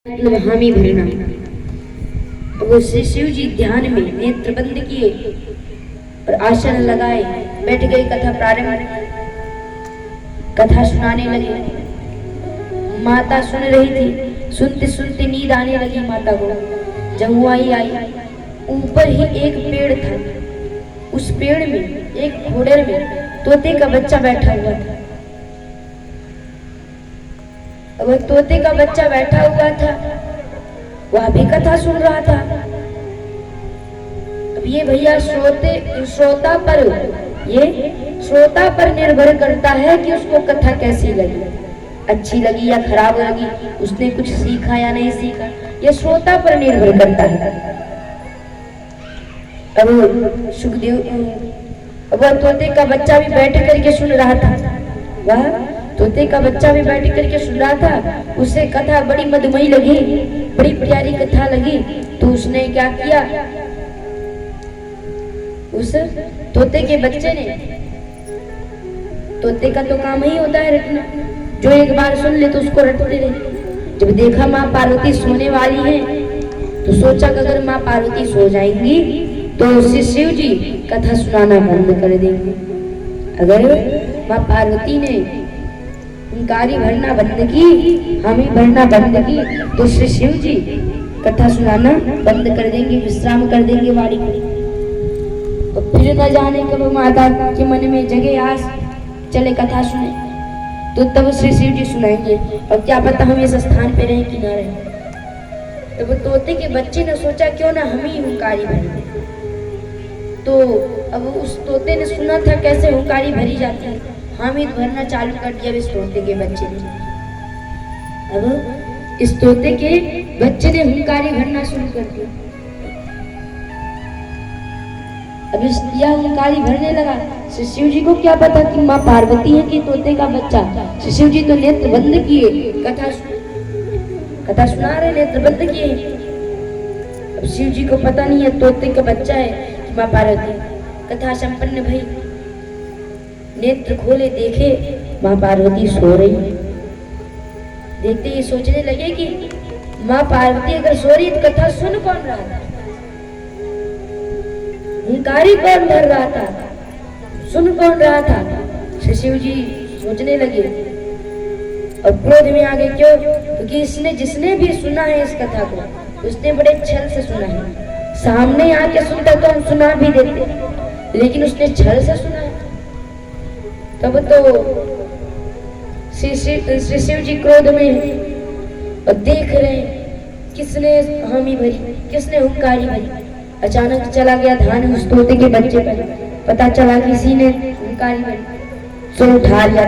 मतलब हामी भरना। वो श्री शिव जी ध्यान में नेत्र बंद किए और आसन लगाए, बैठ गए। कथा प्रारंभ, कथा सुनाने लगे। माता सुन रही थी, सुनते सुनते नींद आने लगी माता को। जब वो आई, ऊपर ही एक पेड़ था, उस पेड़ में एक घोड़े में तोते का बच्चा बैठा हुआ था। वह तोते का बच्चा बैठा हुआ था, वह भी कथा सुन रहा था। अब ये भैया श्रोता पर निर्भर करता है कि उसको कथा कैसी लगी, अच्छी लगी या खराब लगी, उसने कुछ सीखा या नहीं सीखा, ये श्रोता पर निर्भर करता है। अब सुखदेव, वह तोते का बच्चा भी बैठ करके सुन रहा था। वह तोते का बच्चा भी बैठ करके सुन रहा था। उसे कथा बड़ी मधुमयी लगी, बड़ी प्यारी कथा लगी। तो उसने क्या किया, उस तोते के बच्चे ने, तोते का तो काम ही होता है रटना, जो एक बार सुन ले तो उसको रटते रहे। जब देखा माँ पार्वती सोने वाली है तो सोचा कि अगर माँ पार्वती सो जाएंगी तो श्री शिव जी कथा सुनाना बंद कर देंगे। अगर माँ पार्वती ने हुंकारी भरना बंद की, हामी भरना बंद की, तो श्री शिव जी कथा सुनाना बंद कर देंगे, विश्राम कर देंगे वाणी को। और फिर न जाने कब माता के मन में जगे आस, चले कथा सुने, तो तब श्री शिव जी सुनाएंगे। और क्या पता हम इस स्थान पे रहें कि ना रहें। तो वो तोते के बच्चे ने सोचा क्यों ना हम ही हुंकारी भरें। तो अब उस तोते ने सुना था कैसे हुंकारी भरी जाती है, हामी भरना चालू कर दिया इस तोते के बच्चे ने। अब इस तोते के बच्चे ने हुंकारी भरना शुरू कर दिया। अब इस हुंकारी भरने लगा। श्री शिव जी को क्या पता कि माँ पार्वती है कि तोते का बच्चा। श्री शिव जी तो नेत्र बंद किए, कथा सुना रहे, नेत्र बंद किए। अब शिव जी को पता नहीं है तोते का बच्चा है कि माँ पार्वती। कथा संपन्न भई, नेत्र खोले, देखे माँ पार्वती सो रही। देखते ही सोचने लगे कि माँ पार्वती अगर सो रही तो कथा सुन कौन रहा था, हुंकारी कौन भर रहा था, सुन कौन रहा था। श्री शिव जी सोचने लगे और क्रोध में आ गए। क्यों? क्योंकि जिसने भी सुना है इस कथा को, उसने बड़े छल से सुना है। सामने आके सुनता तो हम सुना भी देते, लेकिन उसने छल से सुना है। तब तो श्री शिव जी क्रोध में और देख रहे किसने हामी भरी, किसने हुंकारी भरी। अचानक चला गया ध्यान उस तोते के बच्चे पर, पता चला किसी ने हुंकारी भरी। सो उठा लिया।